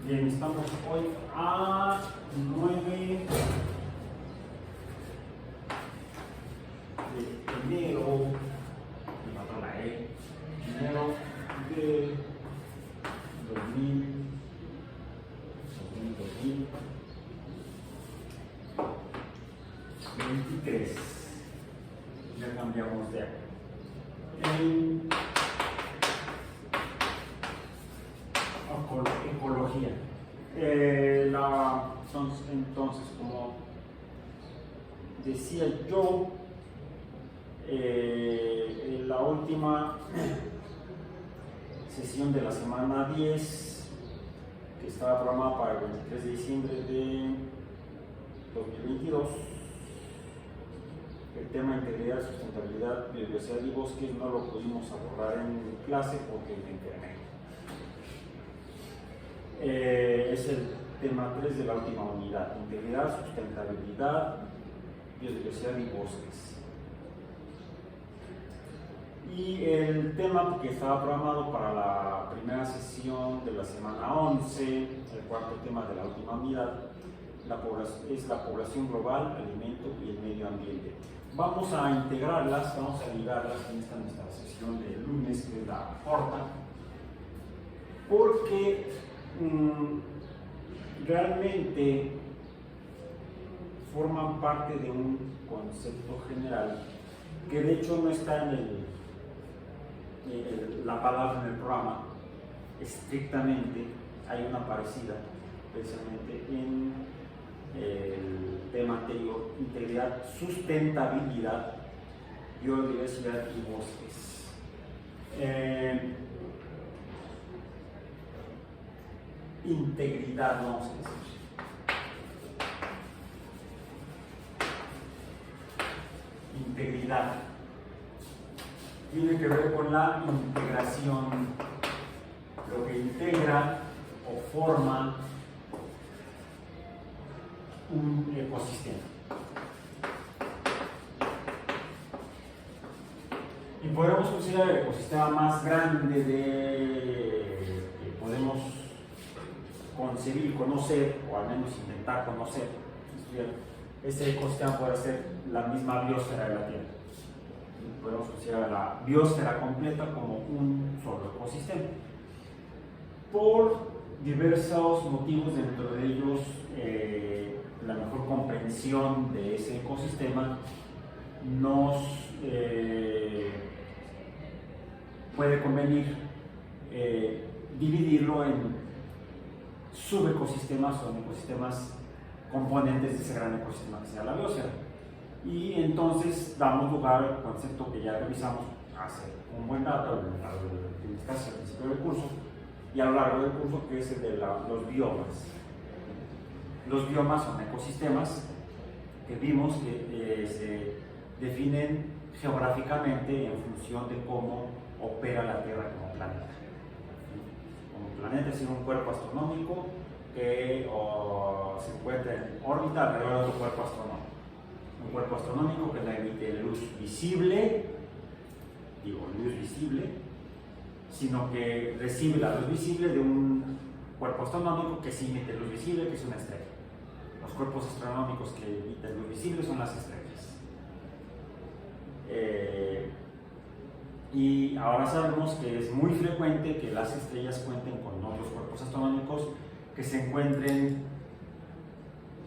Bien, estamos hoy a 9 de enero, me mató la E, enero de 2023. Ya cambiamos de año. Ecología. Entonces, como decía yo, la última sesión de la semana 10, que estaba programada para el 23 de diciembre de 2022, el tema integridad, sustentabilidad, biodiversidad y bosques no lo pudimos abordar en clase porque me enfermé. Es el tema 3 de la última unidad: integridad, sustentabilidad, biodiversidad y bosques. Y el tema que estaba programado para la primera sesión de la semana 11, el cuarto tema de la última unidad, es la población global, alimento y el medio ambiente. Vamos a integrarlas, vamos a ligarlas en esta nuestra sesión de lunes, que es la corta, porque realmente forman parte de un concepto general que de hecho no está en la palabra en el programa estrictamente. Hay una parecida precisamente en el tema anterior: integridad, sustentabilidad, biodiversidad y bosques. Integridad, vamos a decir. Integridad tiene que ver con la integración, lo que integra o forma un ecosistema. Y podemos considerar el ecosistema más grande que podemos concebir, conocer, o al menos intentar conocer, estudiar. Ese ecosistema puede ser la misma biosfera de la Tierra. Podemos considerar la biosfera completa como un solo ecosistema. Por diversos motivos, dentro de ellos la mejor comprensión de ese ecosistema nos puede convenir dividirlo en subecosistemas o ecosistemas componentes de ese gran ecosistema que sea la biosfera. Y entonces damos lugar al concepto que ya revisamos hace un buen rato, casi al principio del curso y a lo largo del curso, que es el de los biomas. Los biomas son ecosistemas que vimos que se definen geográficamente en función de cómo opera la Tierra como planeta. Como planeta es un cuerpo astronómico que se encuentra en órbita alrededor de otro cuerpo astronómico. Un cuerpo astronómico que no emite luz visible, sino que recibe la luz visible de un cuerpo astronómico que sí emite luz visible, que es una estrella. Los cuerpos astronómicos que emiten luz visible son las estrellas. Y ahora sabemos que es muy frecuente que las estrellas cuenten con otros cuerpos astronómicos que se encuentren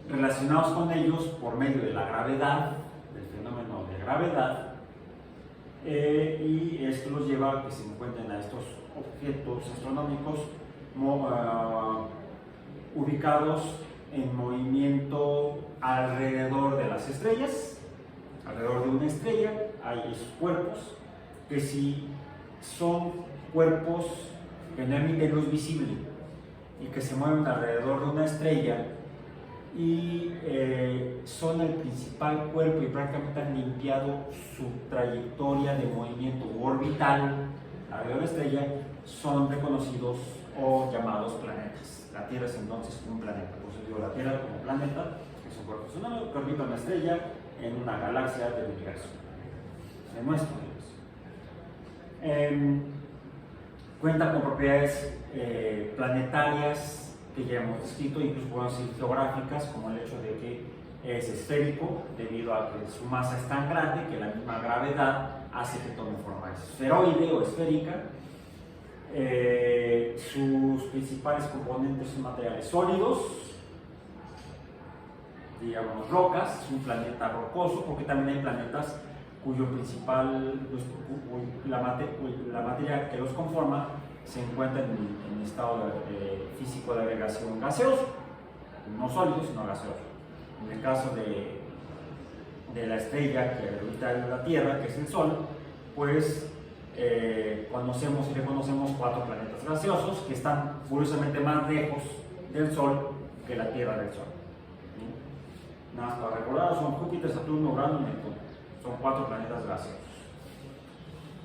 relacionados con ellos por medio de la gravedad, del fenómeno de gravedad, y esto los lleva a que se encuentren a estos objetos astronómicos ubicados en movimiento alrededor de las estrellas. Alrededor de una estrella hay esos cuerpos que si son cuerpos que no emiten luz visible y que se mueven alrededor de una estrella y son el principal cuerpo y prácticamente han limpiado su trayectoria de movimiento orbital alrededor de la estrella, son reconocidos o llamados planetas. La Tierra es entonces un planeta. Por eso digo la Tierra como planeta, que es un cuerpo astronómico que orbita una estrella en una galaxia del universo, de nuestro universo. Cuenta con propiedades planetarias que ya hemos descrito, incluso podemos decir geográficas, como el hecho de que es esférico debido a que su masa es tan grande que la misma gravedad hace que tome forma esferoide o esférica. Sus principales componentes son materiales sólidos, digamos rocas. Es un planeta rocoso, porque también hay planetas cuyo principal, la materia que los conforma se encuentra en estado físico de agregación gaseoso, no sólido sino gaseoso. En el caso de la estrella que orbita la Tierra, que es el Sol, pues conocemos y reconocemos 4 planetas gaseosos que están curiosamente más lejos del Sol que la Tierra del Sol. ¿Sí? Nada más para recordar, son Júpiter, Saturno, Urano y Neptuno. Son 4 planetas gaseosos.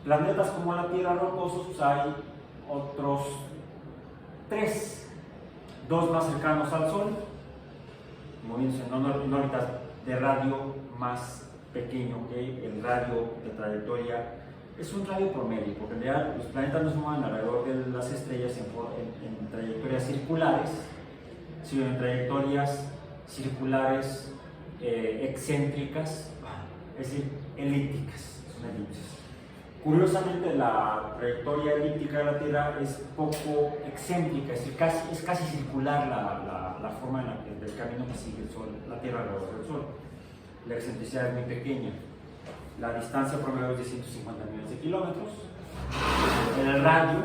Planetas como la Tierra rocosos, pues hay otros 3, 2 más cercanos al Sol, moviéndose en órbitas de radio más pequeño que el radio de trayectoria. Es un radio promedio, porque en realidad los planetas no se mueven alrededor de las estrellas en trayectorias circulares, sino en trayectorias circulares excéntricas, es decir, elípticas, son elipses. Curiosamente, la trayectoria elíptica de la Tierra es poco excéntrica, es decir, es casi circular la forma del camino que sigue el Sol, la Tierra alrededor del Sol. La excentricidad es muy pequeña. La distancia promedio es de 150 millones de kilómetros. El radio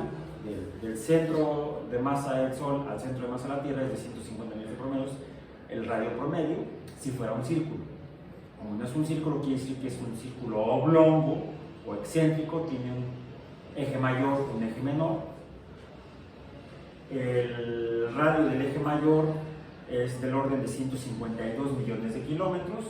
del centro de masa del Sol al centro de masa de la Tierra es de 150 millones de promedios. El radio promedio, si fuera un círculo. Como no es un círculo, quiere decir que es un círculo oblongo o excéntrico, tiene un eje mayor y un eje menor. El radio del eje mayor es del orden de 152 millones de kilómetros.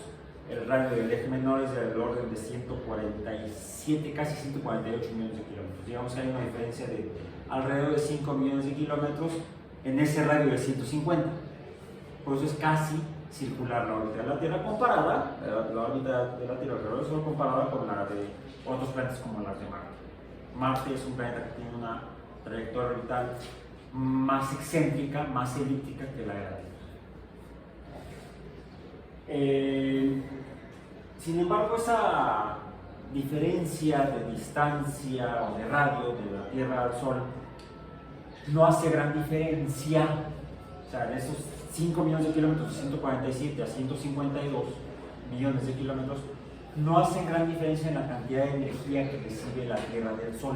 El radio del eje menor es del orden de 147, casi 148 millones de kilómetros. Digamos que hay una diferencia de alrededor de 5 millones de kilómetros en ese radio de 150. Por eso es casi circular la órbita de la Tierra comparada, la órbita de la Tierra alrededor del Sol comparada con la de otros planetas como la de Marte. Marte es un planeta que tiene una trayectoria orbital más excéntrica, más elíptica que la de la Tierra. Sin embargo, esa diferencia de distancia o de radio de la Tierra al Sol no hace gran diferencia. O sea, de esos 5 millones de kilómetros, de 147 a 152 millones de kilómetros, no hacen gran diferencia en la cantidad de energía que recibe la Tierra del Sol.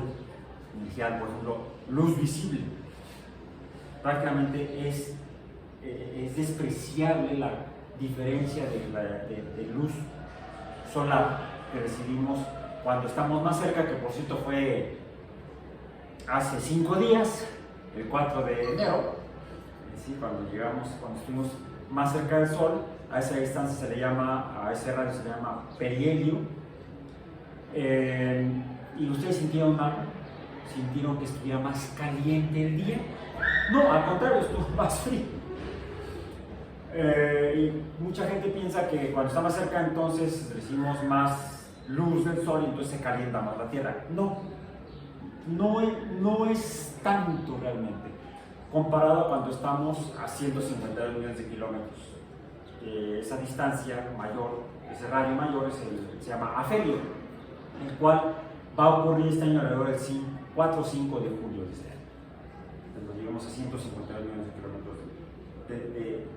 Energía, por ejemplo, luz visible. Prácticamente es despreciable la diferencia de luz solar que recibimos cuando estamos más cerca, que por cierto fue hace 5 días, el 4 de enero, ¿sí? Cuando estuvimos más cerca del Sol. A esa distancia a ese radio se le llama perihelio. ¿Y ustedes sintieron algo? ¿Sintieron que estuviera más caliente el día? No, al contrario, estuvo más frío. Y mucha gente piensa que cuando está más cerca entonces recibimos más luz del Sol y entonces se calienta más la Tierra. No es tanto realmente, comparado a cuando estamos a 152 millones de kilómetros. Esa distancia mayor, ese radio mayor se llama afelio, el cual va a ocurrir este año alrededor del 4 o 5 de julio de este año. Cuando llegamos a 152 millones de kilómetros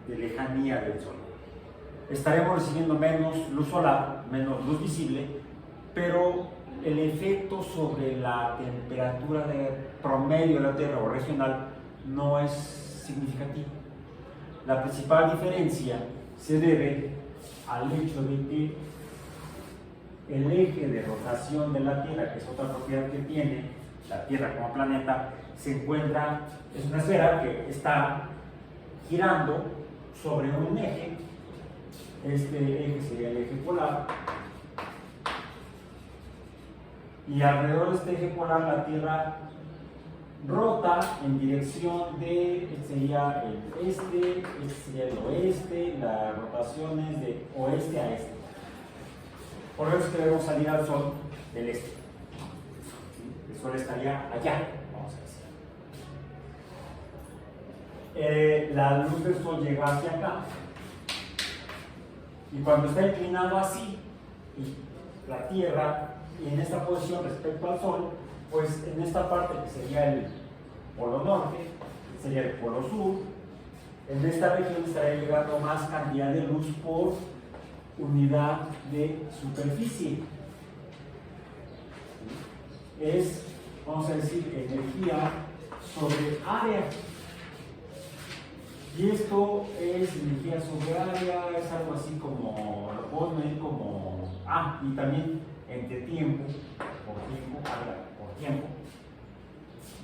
de lejanía del Sol. Estaremos recibiendo menos luz solar, menos luz visible, pero el efecto sobre la temperatura de promedio de la Tierra o regional no es significativo. La principal diferencia se debe al hecho de que el eje de rotación de la Tierra, que es otra propiedad que tiene la Tierra como planeta, es una esfera que está girando sobre un eje. Este eje sería el eje polar, y alrededor de este eje polar la Tierra rota en dirección de, sería el este sería el oeste, la rotación es de oeste a este. Por eso es que debemos salir al Sol del este. El Sol estaría allá, vamos a decir. la luz del sol llega hacia acá, y cuando está inclinado así, y la Tierra, y en esta posición respecto al sol, pues en esta parte que sería el polo norte, sería el polo sur, en esta región estaría llegando más cantidad de luz por unidad de superficie. Es, vamos a decir, energía sobre área. Y esto es energía sobre área, es algo así como, lo puedo medir como, y también entre tiempo, por tiempo.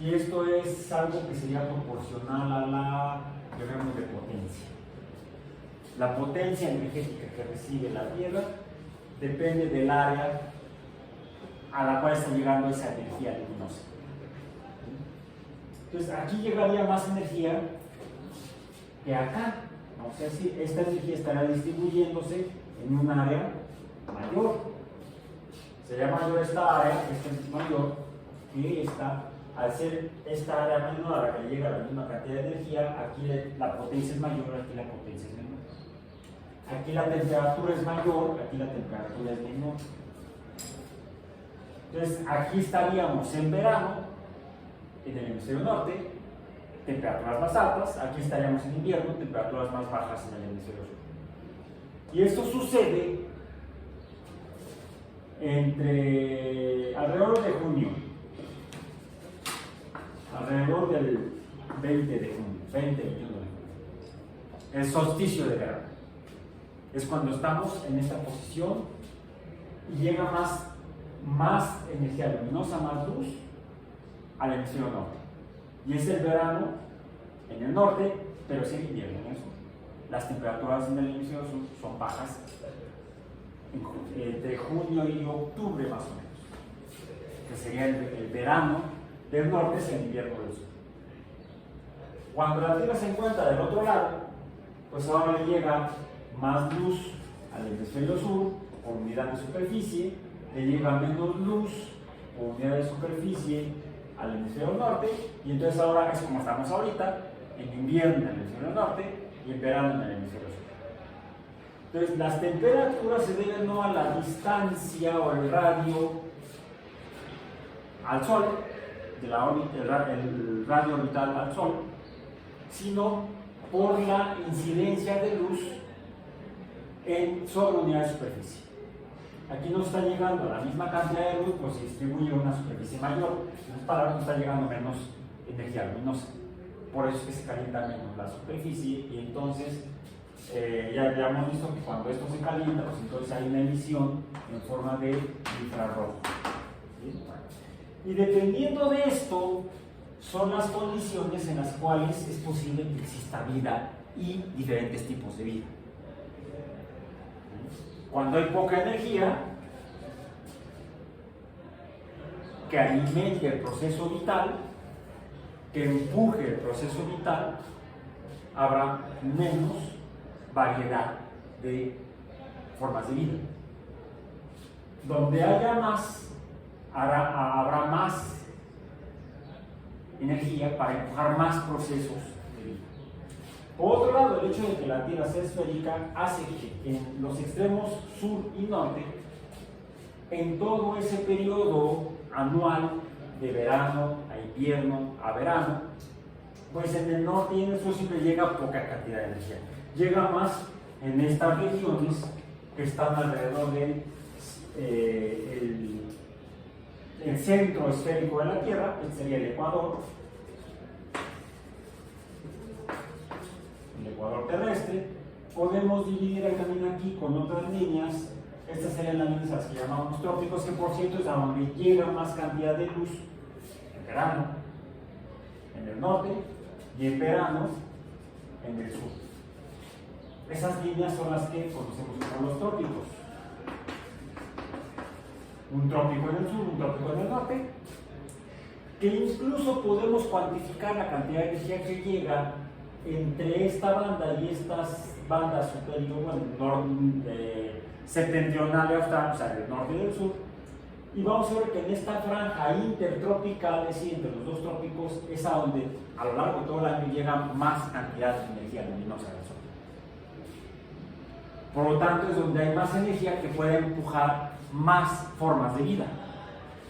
Y esto es algo que sería proporcional a la, llamemos de potencia. La potencia energética que recibe la Tierra depende del área a la cual está llegando esa energía luminosa. Entonces aquí llegaría más energía que acá. O sea, si esta energía estará distribuyéndose en un área mayor. Sería mayor esta área, esta es mayor que esta. Al ser esta área menor a la que llega la misma cantidad de energía, aquí la potencia es mayor, aquí la potencia es menor. Aquí la temperatura es mayor, aquí la temperatura es menor. Entonces aquí estaríamos en verano, en el hemisferio norte, temperaturas más altas, aquí estaríamos en invierno, temperaturas más bajas en el hemisferio sur. Y esto sucede entre alrededor de junio, alrededor del 20 de junio, 20-21 de junio, el solsticio de verano. Es cuando estamos en esta posición y llega más energía luminosa, más luz al hemisferio norte. Y es el verano en el norte, pero es el invierno en el sur. Las temperaturas en el hemisferio sur son bajas entre junio y octubre más o menos, que sería el verano del norte, es el invierno del sur. Cuando la Tierra se encuentra del otro lado, pues ahora le llega más luz al hemisferio sur por unidad de superficie, le llega menos luz por unidad de superficie al hemisferio norte, y entonces ahora es como estamos ahorita, en invierno en el hemisferio norte y en verano en el hemisferio sur. Entonces las temperaturas se deben no a la distancia o el radio al Sol, de la órbita, el radio orbital al Sol, sino por la incidencia de luz sobre unidad de superficie. Aquí no está llegando la misma cantidad de luz, pues se distribuye una superficie mayor, entonces para no está llegando menos energía luminosa. Por eso es que se calienta menos la superficie, y entonces ya hemos visto que cuando esto se calienta, pues entonces hay una emisión en forma de infrarrojo. ¿Sí? Y dependiendo de esto, son las condiciones en las cuales es posible que exista vida y diferentes tipos de vida. Cuando hay poca energía que alimente el proceso vital, que empuje el proceso vital, habrá menos variedad de formas de vida. Donde haya más, habrá más energía para empujar más procesos de vida. Por otro lado, el hecho de que la Tierra sea esférica hace que en los extremos sur y norte, en todo ese periodo anual de verano a invierno a verano, pues en el norte y en el sur siempre llega poca cantidad de energía. Llega más en estas regiones que están alrededor del el centro esférico de la Tierra, que sería el Ecuador terrestre. Podemos dividir el camino aquí con otras líneas. Estas serían las líneas a las que llamamos trópicos, que por cierto es a donde llega más cantidad de luz en verano en el norte y en verano en el sur. Esas líneas son las que conocemos como los trópicos. Un trópico en el sur, un trópico en el norte, que incluso podemos cuantificar la cantidad de energía que llega entre esta banda y estas bandas superiores, bueno, septentrional y austral, o sea, del norte y del sur, Y vamos a ver que en esta franja intertropical, es decir, entre los dos trópicos, es a donde a lo largo de todo el año llega más cantidad de energía luminosa del Sol. Por lo tanto, es donde hay más energía que puede empujar más formas de vida.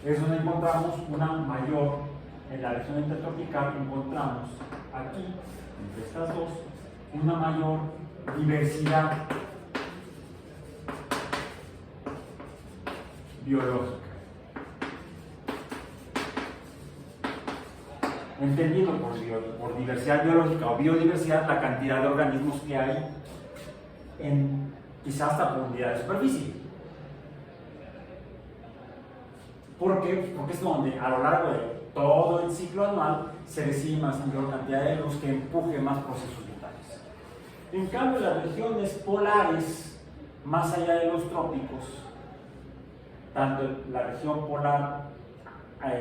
Es donde encontramos una mayor, en la región intertropical, encontramos aquí, entre estas dos, una mayor diversidad biológica. Entendido por diversidad biológica o biodiversidad la cantidad de organismos que hay en quizás hasta por unidad de superficie. ¿Por qué? Porque es donde a lo largo de todo el ciclo anual se recibe más mayor cantidad de luz que empuje más procesos vitales. En cambio, las regiones polares, más allá de los trópicos, tanto la región polar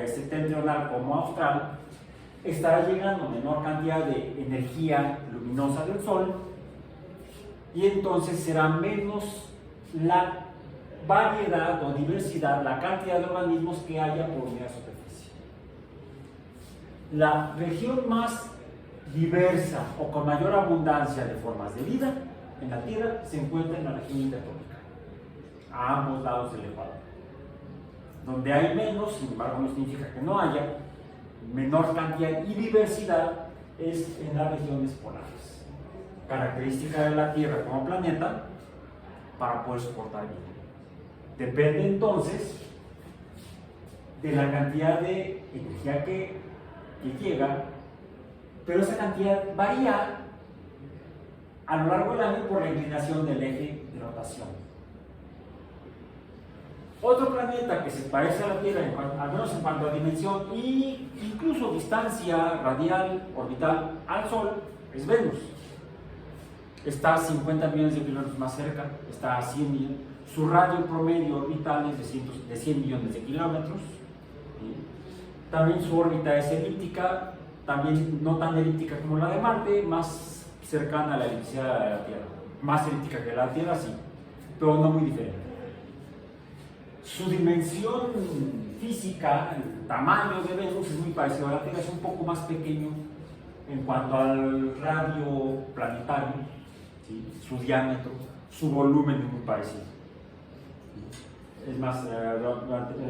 septentrional como austral, estará llegando menor cantidad de energía luminosa del Sol y entonces será menos la variedad o diversidad, la cantidad de organismos que haya por unidad de superficie. La región más diversa o con mayor abundancia de formas de vida en la Tierra se encuentra en la región intertropical, a ambos lados del Ecuador. Donde hay menos, sin embargo, no significa que no haya, menor cantidad y diversidad es en las regiones polares. Característica de la Tierra como planeta para poder soportar vida. Depende entonces de la cantidad de energía que llega, pero esa cantidad varía a lo largo del año por la inclinación del eje de rotación. Otro planeta que se parece a la Tierra, al menos en cuanto a dimensión e incluso distancia radial, orbital al Sol, es Venus. Está a 50 millones de kilómetros más cerca, está a 100 millones. Su radio promedio orbital es de 100 millones de kilómetros. También su órbita es elíptica, también no tan elíptica como la de Marte, más cercana a la elipticidad de la Tierra. Más elíptica que la Tierra, sí, pero no muy diferente. Su dimensión física, el tamaño de Venus es muy parecido a la Tierra, es un poco más pequeño en cuanto al radio planetario, ¿sí? Su diámetro, su volumen es muy parecido. Es más,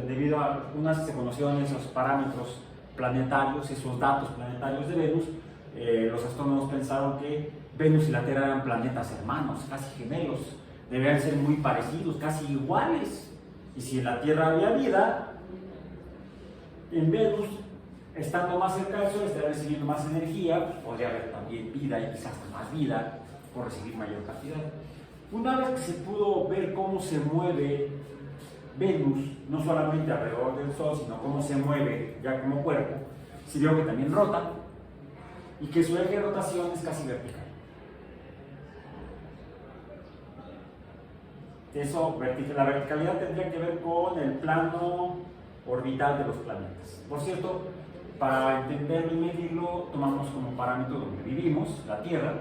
debido a unas se conocieron esos parámetros planetarios, esos datos planetarios de Venus, los astrónomos pensaron que Venus y la Tierra eran planetas hermanos, casi gemelos, debían ser muy parecidos, casi iguales. Y si en la Tierra había vida, en Venus, estando más cerca del Sol, estaría recibiendo más energía, pues podría haber también vida y quizás más vida por recibir mayor cantidad. Una vez que se pudo ver cómo se mueve Venus, no solamente alrededor del Sol, sino cómo se mueve ya como cuerpo, se vio que también rota y que su eje de rotación es casi vertical. Eso, la verticalidad tendría que ver con el plano orbital de los planetas. Por cierto, para entenderlo y medirlo, tomamos como parámetro donde vivimos, la Tierra,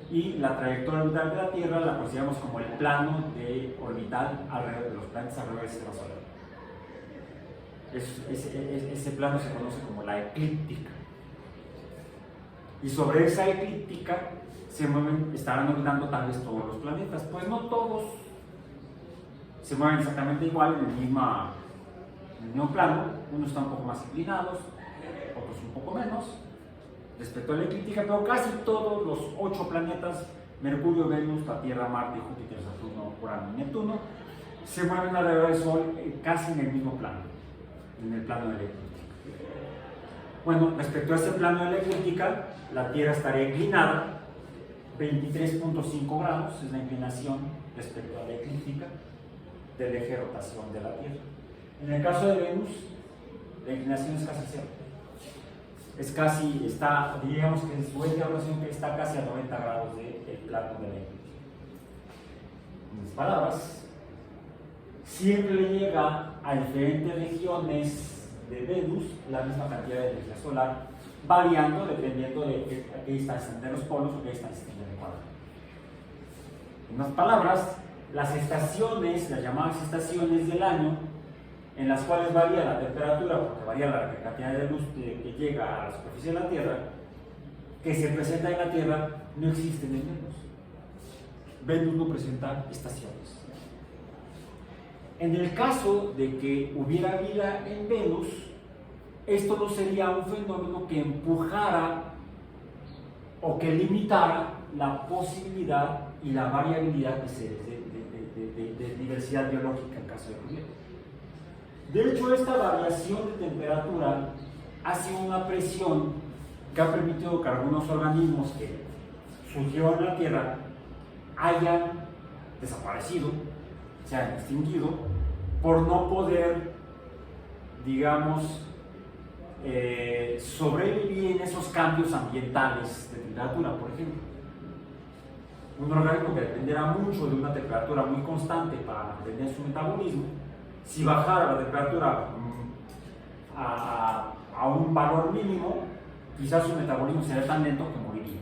y la trayectoria orbital de la Tierra la consideramos como el plano orbital alrededor de los planetas alrededor del sistema solar. Ese plano se conoce como la eclíptica. Y sobre esa eclíptica estarán orbitando tal vez todos los planetas. Pues no todos se mueven exactamente igual en el mismo plano. Unos están un poco más inclinados, otros un poco menos respecto a la eclíptica, pero casi todos los 8 planetas, Mercurio, Venus, la Tierra, Marte, Júpiter, Saturno, Urano y Neptuno, se mueven alrededor del Sol casi en el mismo plano, en el plano de la eclíptica. Bueno, respecto a ese plano de la eclíptica, la Tierra estaría inclinada 23.5 grados, es la inclinación respecto a la eclíptica del eje de rotación de la Tierra. En el caso de Venus, la inclinación es casi cero. Diríamos que su eje de rotación está casi a 90 grados del plano de la eclíptica. En otras palabras, siempre le llega a diferentes regiones de Venus la misma cantidad de energía solar, variando dependiendo de a qué distancia están de los polos o qué distancia están del Ecuador. En otras palabras, las estaciones, las llamadas estaciones del año, en las cuales varía la temperatura, porque varía la cantidad de luz que llega a la superficie de la Tierra, que se presenta en la Tierra, no existen en Venus. Venus no presenta estaciones. En el caso de que hubiera vida en Venus, esto no sería un fenómeno que empujara o que limitara la posibilidad y la variabilidad de diversidad biológica en caso de vida. De hecho, esta variación de temperatura ha sido una presión que ha permitido que algunos organismos que surgieron en la Tierra hayan desaparecido, se hayan extinguido, por no poder, digamos, sobrevivir en esos cambios ambientales de temperatura, por ejemplo. Un organismo que dependerá mucho de una temperatura muy constante para mantener su metabolismo, si bajara la temperatura a un valor mínimo, quizás su metabolismo sería tan lento que moriría.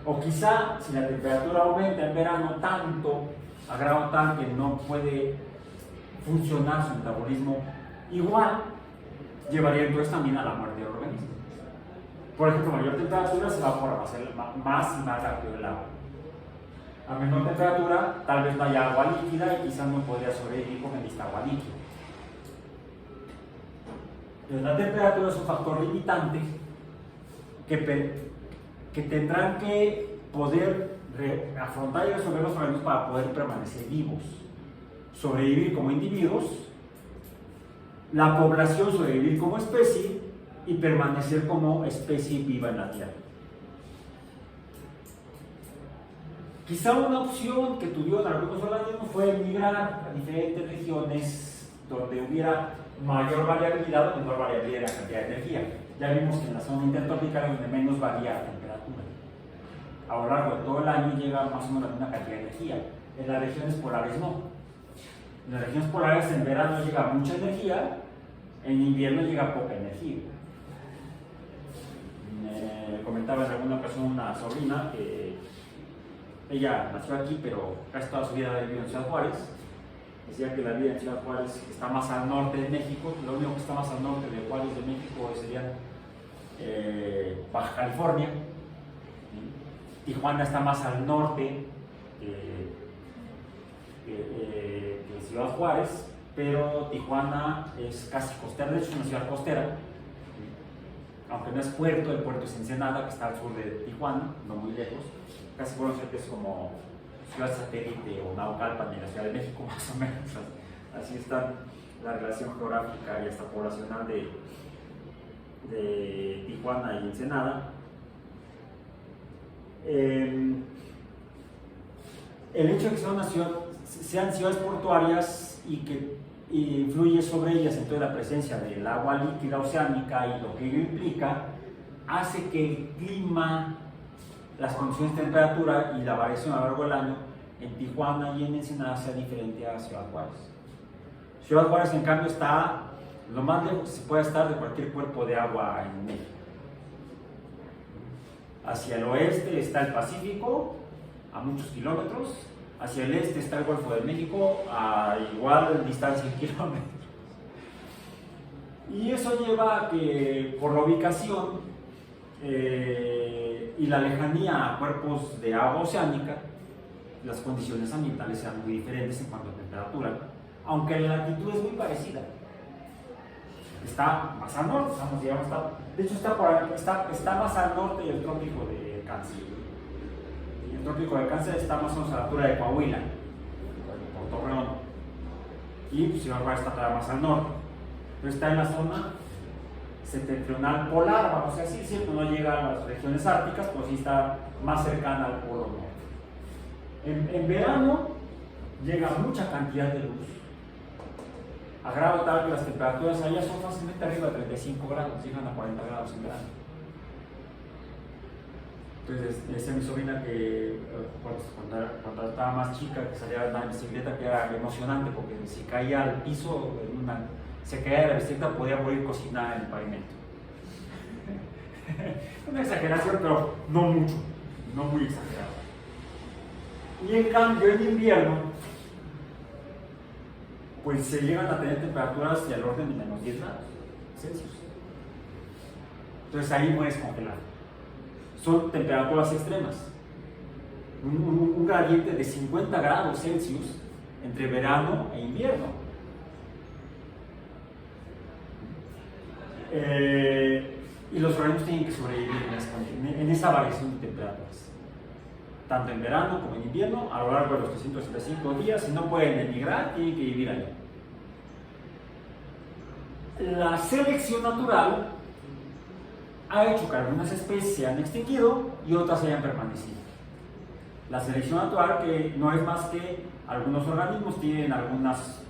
O quizá si la temperatura aumenta en verano tanto, a grado tal que no puede funcionar su metabolismo igual, llevaría entonces también a la muerte del organismo. Por ejemplo, a mayor temperatura se evapora más y más rápido el agua. A menor temperatura tal vez no haya agua líquida y quizás no podría sobrevivir con esta agua líquida. Entonces la temperatura es un factor limitante que tendrán que poder afrontar y resolver los problemas para poder permanecer vivos, sobrevivir como individuos, la población sobrevivir como especie y permanecer como especie viva en la Tierra. Quizá una opción que tuvieron algunos organismos fue emigrar a diferentes regiones donde hubiera mayor variabilidad o menor variabilidad de la cantidad de energía. Ya vimos que en la zona intertropical es donde menos varía la temperatura. A lo largo de todo el año llega más o menos la misma cantidad de energía. En las regiones polares no. En las regiones polares en verano llega mucha energía, en invierno llega poca energía. Me comentaba en alguna ocasión una sobrina que ella nació aquí, pero casi toda su vida ha vivido en Ciudad Juárez. Decía que la vida en Ciudad Juárez está más al norte de México. Lo único que está más al norte de Juárez de México sería Baja California. Tijuana está más al norte que Ciudad Juárez, pero Tijuana es casi costera, de hecho es una ciudad costera, aunque no es puerto, el puerto es Ensenada, que está al sur de Tijuana, no muy lejos. Casi puedo decir que es como ciudad satélite o Naucalpan en la Ciudad de México, más o menos. Así está la relación geográfica y hasta poblacional de Tijuana y Ensenada. El hecho de que sean ciudades portuarias y que influye sobre ellas entonces la presencia del agua líquida oceánica y lo que ello implica, hace que el clima, las condiciones de temperatura y la variación a lo largo del año en Tijuana y en Ensenada sea diferente a Ciudad Juárez. Ciudad Juárez, en cambio, está lo más lejos que se puede estar de cualquier cuerpo de agua en México. Hacia el oeste está el Pacífico, a muchos kilómetros. Hacia el este está el Golfo de México, a igual distancia en kilómetros. Y eso lleva a que, por la ubicación y la lejanía a cuerpos de agua oceánica, las condiciones ambientales sean muy diferentes en cuanto a temperatura, aunque la latitud es muy parecida. Está más al norte, de hecho está más al norte del trópico de Cáncer. Y el trópico de Cáncer está más o menos a la altura de Coahuila, por Torreón. Y pues, Ciudad Juárez está todavía más al norte. Pero está en la zona septentrional polar, vamos a decir, ¿cierto? No llega a las regiones árticas, pero sí está más cercana al polo norte. En verano llega mucha cantidad de luz, a grado tal que las temperaturas allá son fácilmente arriba de 35 grados, llegan a 40 grados en verano. Entonces, decía mi sobrina que cuando estaba más chica, que salía a andar en bicicleta, que era emocionante porque si caía al piso, se caía de la bicicleta, podía morir cocinada en el pavimento. Una exageración, pero no mucho, no muy exagerado. Y en cambio, en invierno, pues se llegan a tener temperaturas del orden de menos 10 grados Celsius. Entonces ahí mueres congelado. Son temperaturas extremas. Un gradiente de 50 grados Celsius entre verano e invierno. Y los organismos tienen que sobrevivir en esa variación de temperaturas, tanto en verano como en invierno, a lo largo de los 365 días. Si no pueden emigrar, tienen que vivir ahí. La selección natural ha hecho que algunas especies se han extinguido y otras hayan permanecido. La selección natural, que no es más que algunos organismos tienen algunas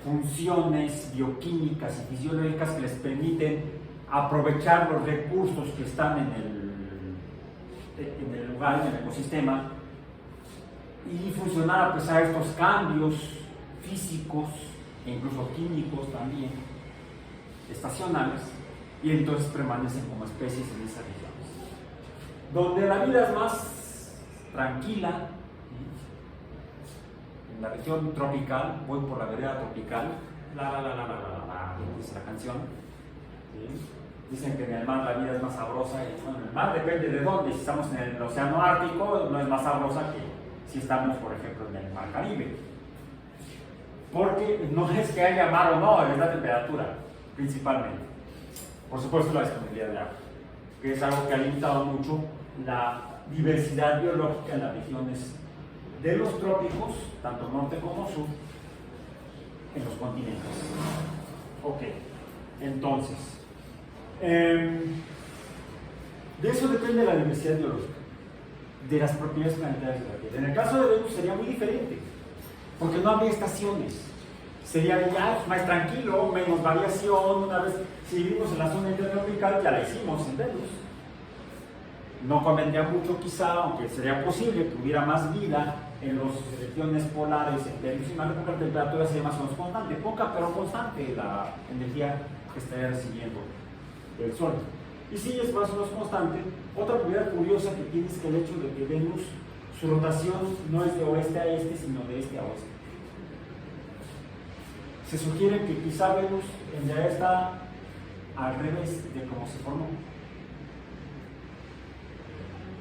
funciones bioquímicas y fisiológicas que les permiten aprovechar los recursos que están en el lugar, en el ecosistema, y funcionar a pesar de estos cambios físicos e incluso químicos también, estacionales, y entonces permanecen como especies en esas regiones. Donde la vida es más tranquila, en la región tropical, voy por la vereda tropical, dice la canción. ¿Sí? Dicen que en el mar la vida es más sabrosa, y bueno, en el mar depende de dónde. Si estamos en el océano Ártico, no es más sabrosa que si estamos, por ejemplo, en el mar Caribe. Porque no es que haya mar o no, es la temperatura, principalmente. Por supuesto, la disponibilidad de agua, que es algo que ha limitado mucho la diversidad biológica en las regiones de los trópicos, tanto norte como sur, en los continentes. Ok, entonces, de eso depende la diversidad biológica, de las propiedades planetarias de la Tierra. En el caso de Venus sería muy diferente, porque no habría estaciones. Sería ya más tranquilo, menos variación. Una vez, si vivimos en la zona intertropical, ya la hicimos en Venus. No convendría mucho quizá, aunque sería posible que hubiera más vida en las regiones polares en Venus y Marte, porque la temperatura sería más o menos constante, poca pero constante la energía que estaría recibiendo del Sol. Y si es más o menos constante, otra propiedad curiosa que tiene es que el hecho de que Venus, su rotación no es de oeste a este, sino de este a oeste. Se sugiere que quizá Venus en realidad está al revés de cómo se formó.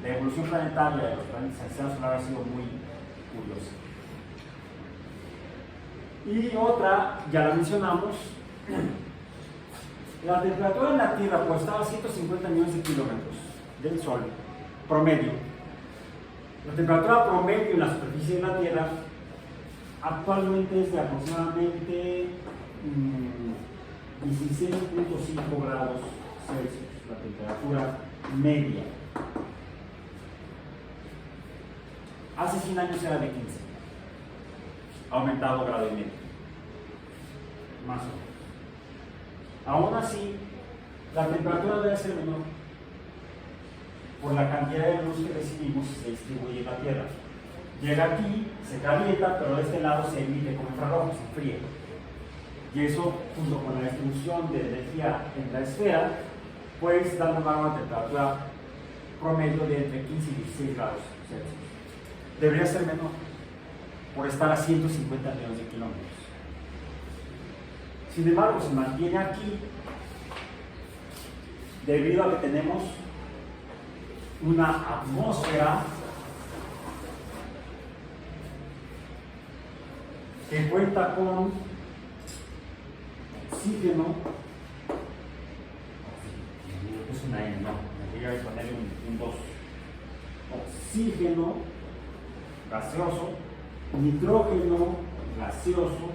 La evolución planetaria de los planetas del sistema solar ha sido muy curiosa. Y otra, ya la mencionamos, la temperatura en la Tierra pues estaba a 150 millones de kilómetros del Sol, promedio. La temperatura promedio en la superficie de la Tierra actualmente es de aproximadamente 16.5 grados Celsius, la temperatura media. Hace 100 años era de 15, ha aumentado grado y medio, más o menos. Aún así, la temperatura debe ser menor por la cantidad de luz que recibimos y se distribuye en la Tierra. Llega aquí, se calienta, pero de este lado se emite como infrarrojo, se enfría. Y eso, junto con la distribución de energía en la esfera, pues da lugar a una temperatura promedio de entre 15 y 16 grados Celsius. Debería ser menor, por estar a 150 millones de kilómetros. Sin embargo, se mantiene aquí debido a que tenemos una atmósfera que cuenta con oxígeno, es una N, no, me voy a ponerle un 2, oxígeno gaseoso, nitrógeno gaseoso,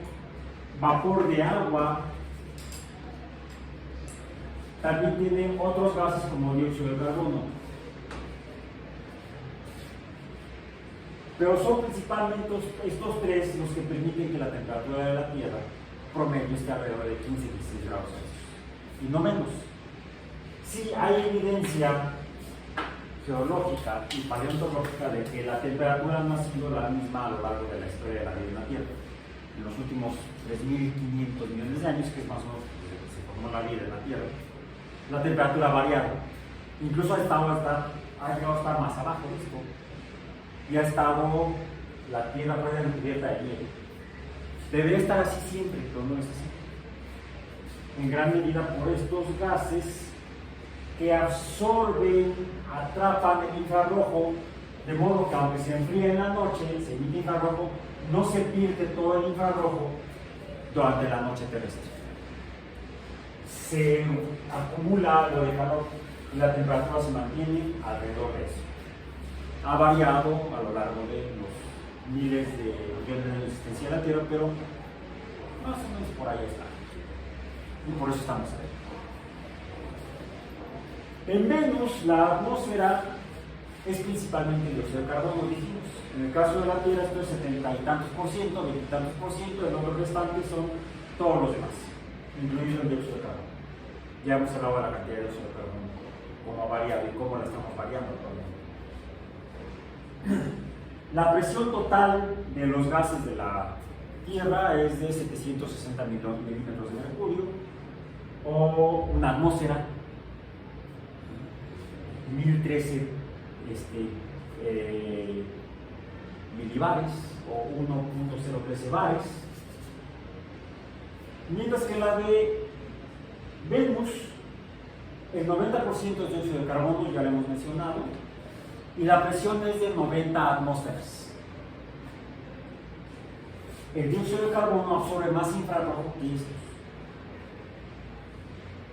vapor de agua, también tiene otros gases como dióxido de carbono. Pero son principalmente estos tres los que permiten que la temperatura de la Tierra promedio esté alrededor de 15 y 16 grados Celsius, y no menos. Sí hay evidencia geológica y paleontológica de que la temperatura no ha sido la misma a lo largo de la historia de la vida en la Tierra. En los últimos 3.500 millones de años, que es más o menos desde que se formó la vida en la Tierra, la temperatura ha variado. Incluso ha llegado a estar más abajo de esto. Y ha estado la Tierra recubierta de hielo. Debería estar así siempre, pero no es así. En gran medida por estos gases que absorben, atrapan el infrarrojo, de modo que aunque se enfríe en la noche, se emite infrarrojo, no se pierde todo el infrarrojo durante la noche terrestre. Se acumula algo de calor y la temperatura se mantiene alrededor de eso. Ha variado a lo largo de los miles de millones de años de existencia de la Tierra, pero más o menos por ahí está. Y por eso estamos ahí. En Venus, la atmósfera es principalmente dióxido de carbono, dijimos. En el caso de la Tierra, esto es 70 y tantos por ciento, 20 y tantos por ciento, el otro restante son todos los demás, incluido el dióxido de carbono. Ya hemos hablado de la cantidad de dióxido de carbono, cómo ha variado y cómo la estamos variando actualmente. La presión total de los gases de la Tierra es de 760 milímetros de mercurio, o una atmósfera, 1013 milibares o 1.013 bares, mientras que la de Venus, el 90% es dióxido de carbono, ya lo hemos mencionado, y la presión es de 90 atmósferas. El dióxido de carbono absorbe más infrarrojo que estos.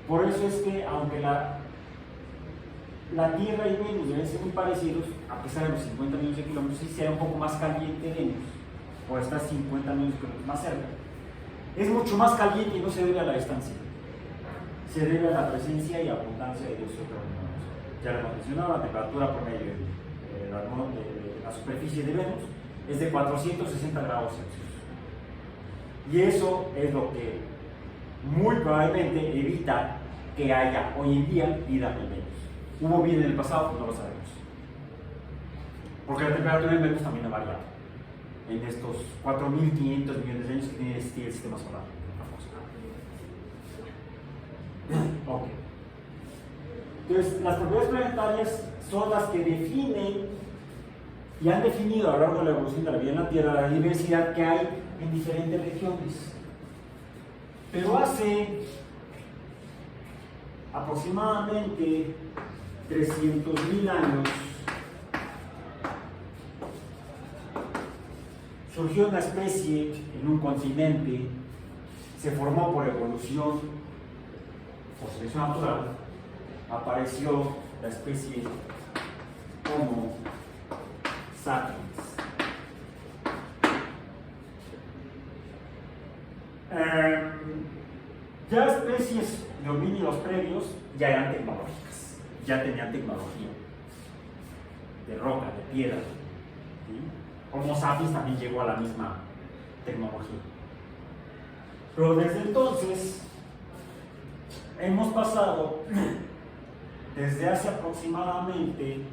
Por eso es que, aunque la Tierra y Venus deben ser muy parecidos, a pesar de los 50 millones de kilómetros, sí será un poco más caliente Venus, por estar 50 millones de kilómetros más cerca. Es mucho más caliente y no se debe a la distancia, se debe a la presencia y abundancia de dióxido de carbono. Ya lo hemos mencionado, la temperatura promedio de la superficie de Venus es de 460 grados Celsius. Y eso es lo que muy probablemente evita que haya hoy en día vida en Venus. ¿Hubo vida en el pasado? Pues no lo sabemos. Porque la temperatura en Venus también ha variado en estos 4.500 millones de años que tiene el sistema solar. Ok. Entonces, las propiedades planetarias son las que definen y han definido a lo largo de la evolución de la vida en la Tierra la diversidad que hay en diferentes regiones. Pero hace aproximadamente 300.000 años surgió una especie en un continente, se formó por evolución, por selección natural, apareció la especie Homo sapiens. Ya especies de homínidos previos ya eran tecnológicas, ya tenían tecnología de roca, de piedra. ¿Sí? Homo sapiens también llegó a la misma tecnología. Pero desde entonces hemos pasado, desde hace aproximadamente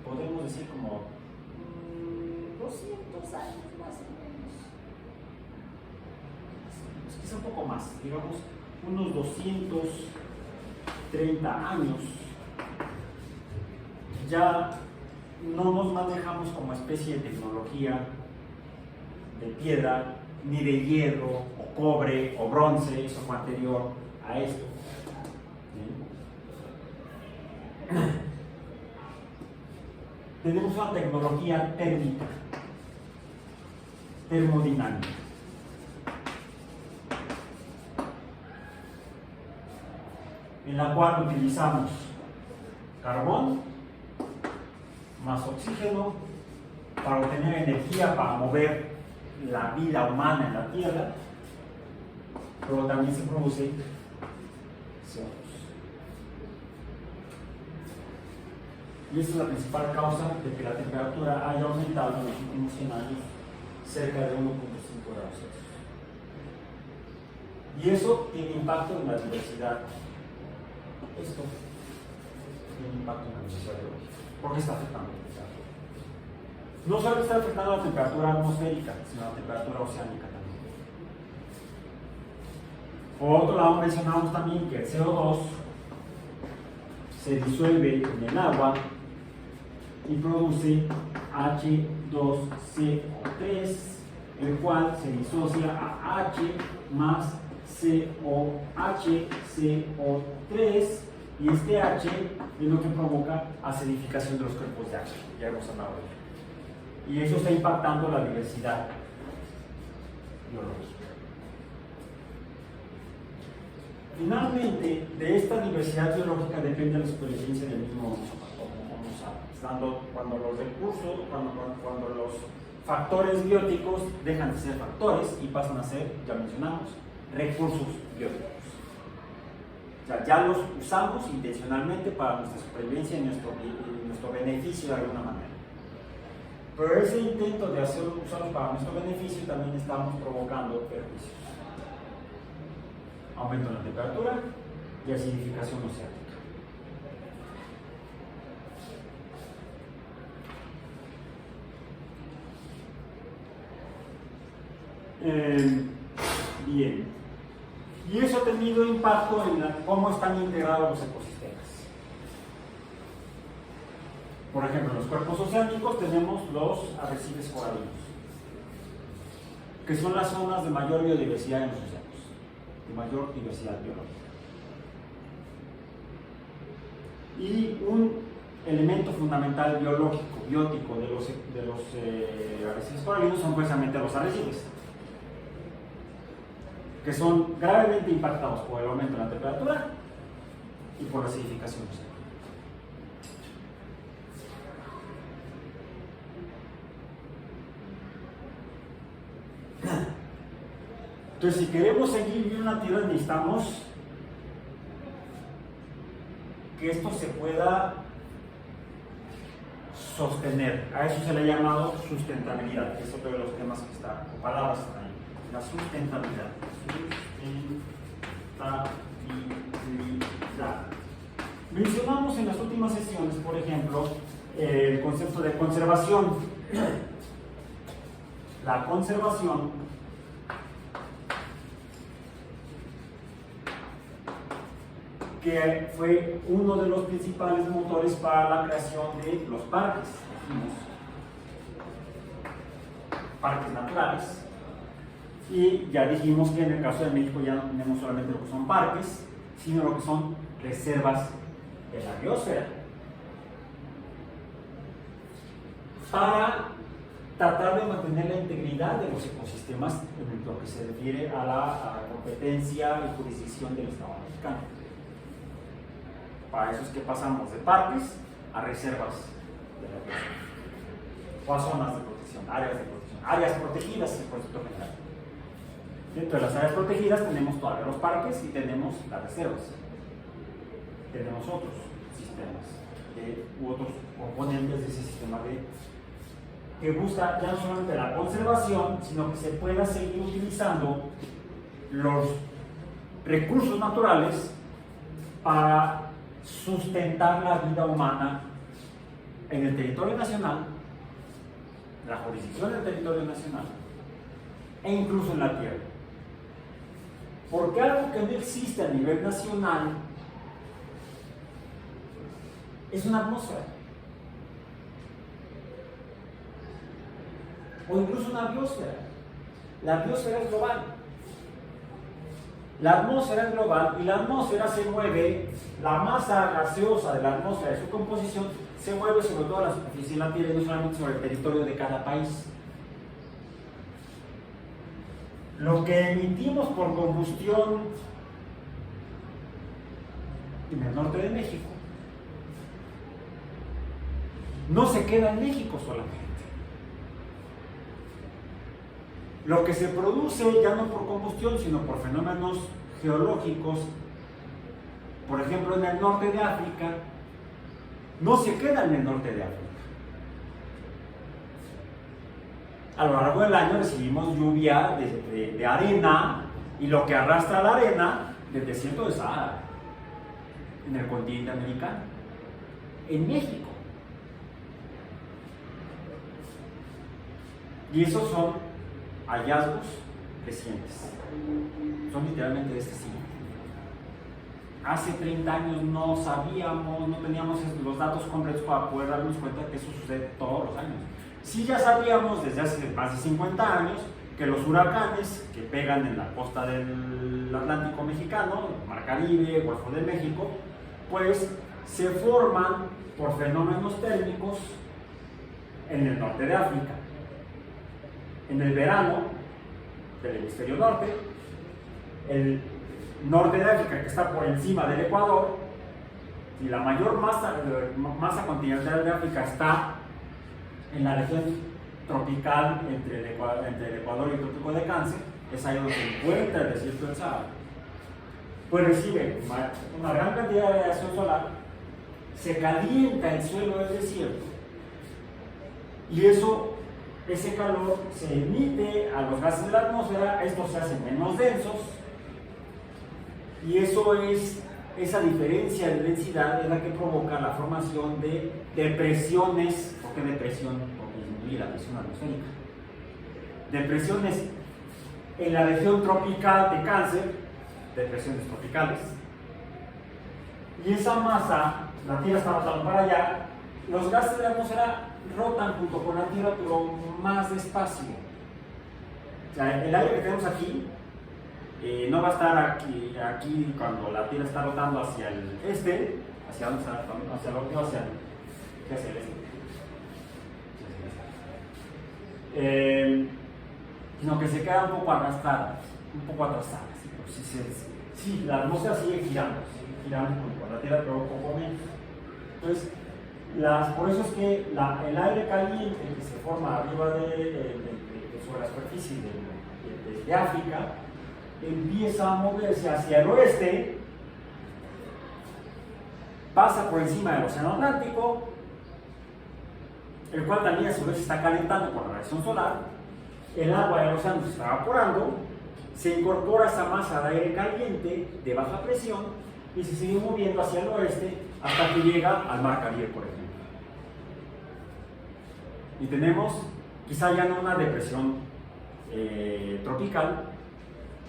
podemos decir como 200 años más o menos, quizá un poco más, digamos unos 230 años, ya no nos manejamos como especie de tecnología de piedra, ni de hierro, o cobre, o bronce, eso fue anterior a esto. ¿Sí? Tenemos una tecnología térmica, termodinámica. En la cual utilizamos carbón más oxígeno para obtener energía para mover la vida humana en la Tierra, pero también se produce CO2. Y esta es la principal causa de que la temperatura haya aumentado en los últimos 100 años cerca de 1.5 grados Celsius. Y eso tiene impacto en la diversidad. Esto tiene impacto en la diversidad biológica. ¿Por qué está afectando la temperatura? No solo está afectando la temperatura atmosférica, sino la temperatura oceánica también. Por otro lado, mencionamos también que el CO2 se disuelve en el agua y produce H2CO3, el cual se disocia a H más COHCO3, y este H es lo que provoca acidificación de los cuerpos de H, ya hemos hablado de ello. Y eso está impactando la diversidad biológica. Finalmente, de esta diversidad biológica depende la supervivencia del mismo Homo sapiens. Cuando los recursos, cuando los factores bióticos dejan de ser factores y pasan a ser, ya mencionamos, recursos bióticos. O sea, ya los usamos intencionalmente para nuestra supervivencia y nuestro beneficio de alguna manera. Pero ese intento de usarlos para nuestro beneficio también estamos provocando perjuicios. Aumento en la temperatura y acidificación oceánica. Bien. Y eso ha tenido impacto en cómo están integrados los ecosistemas. Por ejemplo, en los cuerpos oceánicos tenemos los arrecifes coralinos, que son las zonas de mayor biodiversidad en los océanos, de mayor diversidad biológica. Y un elemento fundamental biológico, biótico de los arrecifes coralinos son precisamente los arrecifes, que son gravemente impactados por el aumento de la temperatura y por la acidificación oceánica. Entonces, si queremos seguir viendo la Tierra, necesitamos que esto se pueda sostener. A eso se le ha llamado sustentabilidad, que es otro de los temas que está, o palabras que están ahí. La sustentabilidad. Sustentabilidad. Mencionamos en las últimas sesiones, por ejemplo, el concepto de conservación. La conservación que fue uno de los principales motores para la creación de los parques, parques naturales. Y ya dijimos que en el caso de México ya no tenemos solamente lo que son parques, sino lo que son reservas de la biosfera, para tratar de mantener la integridad de los ecosistemas en lo que se refiere a la competencia y jurisdicción del Estado mexicano. Para eso es que pasamos de parques a reservas de la biosfera, o a zonas de protección, áreas protegidas en el concepto general. Dentro de las áreas protegidas tenemos todavía los parques y tenemos las reservas. Tenemos otros sistemas u otros componentes de ese sistema que busca ya no solamente la conservación, sino que se pueda seguir utilizando los recursos naturales para sustentar la vida humana en el territorio nacional, la jurisdicción del territorio nacional e incluso en la tierra. Porque algo que no existe a nivel nacional es una atmósfera, o incluso una biosfera. La biosfera es global. La atmósfera es global y la atmósfera se mueve, la masa gaseosa de la atmósfera y su composición se mueve sobre toda la superficie de la Tierra y no solamente sobre el territorio de cada país. Lo que emitimos por combustión en el norte de México no se queda en México solamente. Lo que se produce ya no por combustión, sino por fenómenos geológicos, por ejemplo en el norte de África, no se queda en el norte de África. A lo largo del año recibimos lluvia de arena, y lo que arrastra la arena del desierto de Sahara, en el continente americano, en México. Y esos son hallazgos recientes, son literalmente de este siglo. hace 30 años no sabíamos, no teníamos los datos concretos para poder darnos cuenta que eso sucede todos los años. Sí, ya sabíamos desde hace más de 50 años que los huracanes que pegan en la costa del Atlántico mexicano, Mar Caribe, Golfo de México, pues se forman por fenómenos térmicos en el norte de África. En el verano del hemisferio norte, el norte de África, que está por encima del Ecuador, y la mayor masa continental de África está en la región tropical entre el Ecuador y el Trópico de Cáncer, es ahí donde se encuentra el desierto del Sahara, pues recibe una gran cantidad de radiación solar, se calienta el suelo del desierto, y ese calor se emite a los gases de la atmósfera, estos se hacen menos densos, y esa diferencia de densidad es la que provoca la formación de depresiones. ¿Por qué depresión? Porque disminuye la presión atmosférica. Depresiones en la región tropical de Cáncer, depresiones tropicales. Y esa masa, la Tierra está rotando para allá, los gases de la atmósfera rotan junto con la Tierra, pero más despacio. O sea, el aire que tenemos aquí no va a estar aquí cuando la Tierra está rotando hacia el este, hacia el este, sino que se queda un poco arrastrada, un poco atrasada. Sí, la atmósfera sigue girando con la Tierra, pero un poco menos. Entonces, por eso es que el aire caliente que se forma arriba sobre la superficie de África empieza a moverse hacia el oeste, pasa por encima del Océano Atlántico, el cual también a su vez se está calentando por la radiación solar, el agua del océano se está evaporando, se incorpora esa masa de aire caliente de baja presión y se sigue moviendo hacia el oeste hasta que llega al Mar Caribe, por ejemplo. Y tenemos quizá ya no una depresión tropical,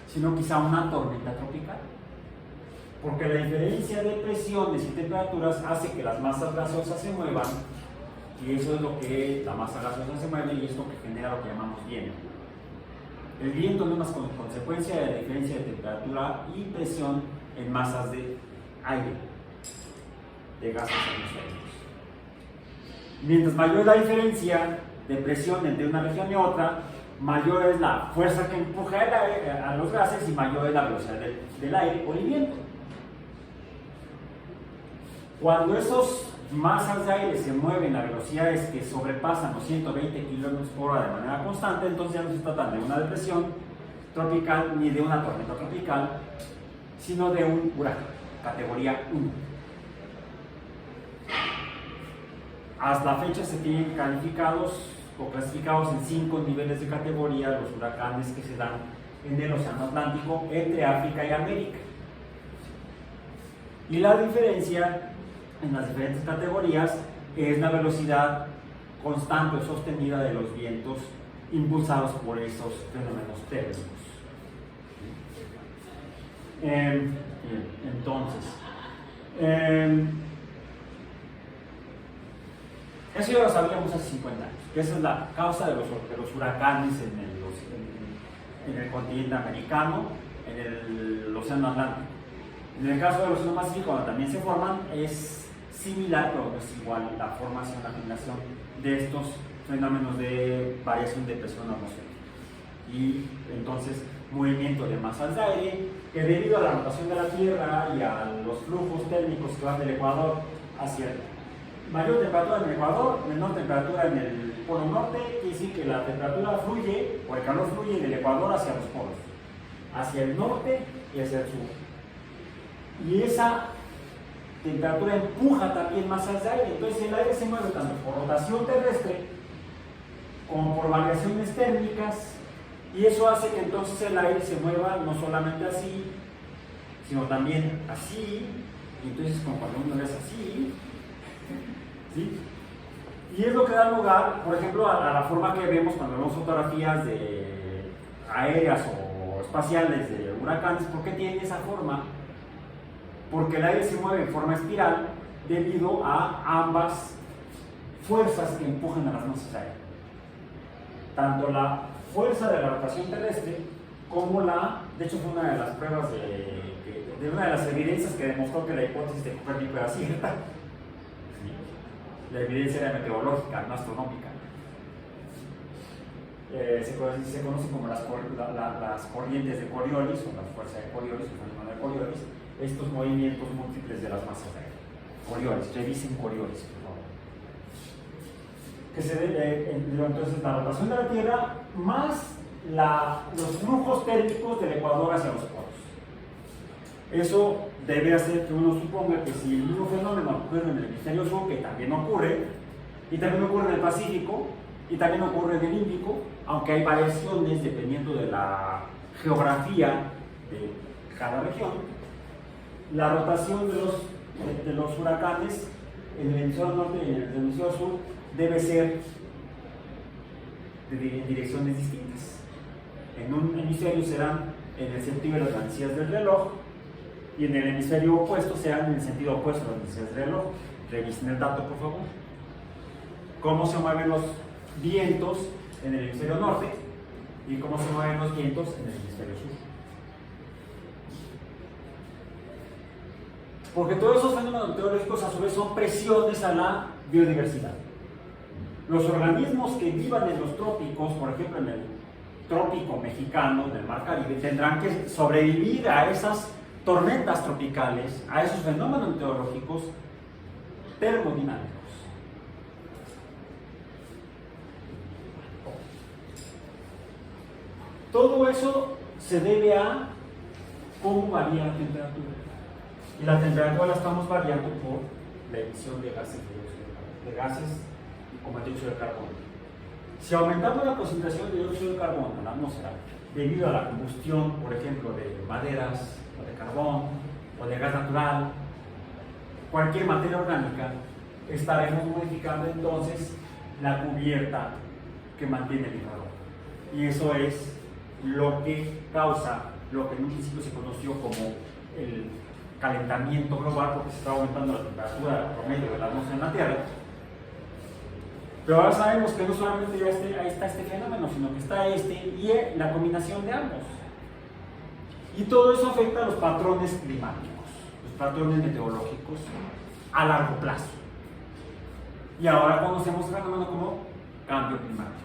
sino quizá una tormenta tropical, porque la diferencia de presiones y temperaturas hace que las masas gaseosas se muevan, y eso es lo que la masa gaseosa se mueve, y es lo que genera lo que llamamos viento. El viento no es una consecuencia de la diferencia de temperatura y presión en masas de aire, de gases atmosféricos. Mientras mayor es la diferencia de presión entre una región y otra, mayor es la fuerza que empuja a los gases y mayor es la velocidad del aire o el viento. Cuando esas masas de aire se mueven a velocidades que sobrepasan los 120 km/h de manera constante, entonces ya no se trata de una depresión tropical ni de una tormenta tropical, sino de un huracán, categoría 1. Hasta la fecha se tienen calificados o clasificados en 5 niveles de categoría los huracanes que se dan en el Océano Atlántico entre África y América. Y la diferencia en las diferentes categorías es la velocidad constante o sostenida de los vientos impulsados por esos fenómenos térmicos. Entonces, eso ya lo sabíamos hace 50 años, que esa es la causa de los huracanes en el continente americano, en el Océano Atlántico. En el caso del Océano Pacífico, cuando también se forman, es similar, pero no es igual la formación, la generación de estos fenómenos de variación de presión atmosférica. Y entonces, movimiento de masas de aire, que debido a la rotación de la Tierra y a los flujos térmicos que van del Ecuador hacia mayor temperatura en el Ecuador, menor temperatura en el polo norte, quiere decir que la temperatura fluye, o el calor fluye del Ecuador hacia los polos, hacia el norte y hacia el sur. Y esa temperatura empuja también masas de aire, entonces el aire se mueve tanto por rotación terrestre como por variaciones térmicas, y eso hace que entonces el aire se mueva no solamente así, sino también así, y entonces como cuando uno es así, ¿sí? Y es lo que da lugar, por ejemplo, a la forma que vemos cuando vemos fotografías aéreas o espaciales de huracanes. ¿Por qué tienen esa forma? porque el aire se mueve en forma espiral debido a ambas fuerzas que empujan a las masas de aire. Tanto la fuerza de la rotación terrestre como de hecho fue una de las pruebas de una de las evidencias que demostró que la hipótesis de Copérnico era cierta. La evidencia era meteorológica, no astronómica. Se conocen como las corrientes de Coriolis, o la fuerza de Coriolis, o el fenómeno de Coriolis, estos movimientos múltiples de las masas de aire. Coriolis, revisen Coriolis, por favor. Que se debe, entonces, la rotación de la Tierra más los flujos térmicos del ecuador hacia los polos. Eso debe hacer que uno suponga que si el mismo fenómeno ocurre en el hemisferio sur, que también ocurre, y también ocurre en el Pacífico, y también ocurre en el Índico, aunque hay variaciones dependiendo de la geografía de cada región, la rotación de los huracanes en el hemisferio norte y en el hemisferio sur debe ser en direcciones distintas. En un hemisferio serán en el sentido de las manecillas del reloj, y en el hemisferio opuesto serán en el sentido opuesto a las manecillas del reloj. Revisen el dato, por favor. Cómo se mueven los vientos en el hemisferio norte y cómo se mueven los vientos en el hemisferio sur. Porque todos esos fenómenos meteorológicos a su vez son presiones a la biodiversidad. Los organismos que vivan en los trópicos, por ejemplo en el trópico mexicano, del Mar Caribe, tendrán que sobrevivir a esas tormentas tropicales, a esos fenómenos meteorológicos termodinámicos. Todo eso se debe a cómo varía la temperatura. Y la temperatura la estamos variando por la emisión de gases como el dióxido de carbono. Si aumentamos la concentración de dióxido de carbono en la atmósfera debido a la combustión, por ejemplo, de maderas, o de carbón, o de gas natural, cualquier materia orgánica, estaremos modificando entonces la cubierta que mantiene el infrarrojo. Y eso es lo que causa lo que en un principio se conoció como el calentamiento global, porque se está aumentando la temperatura promedio de la atmósfera en la Tierra. Pero ahora sabemos que no solamente ya está este fenómeno, sino que está y la combinación de ambos. Y todo eso afecta a los patrones climáticos, los patrones meteorológicos a largo plazo. Y ahora conocemos el fenómeno como cambio climático.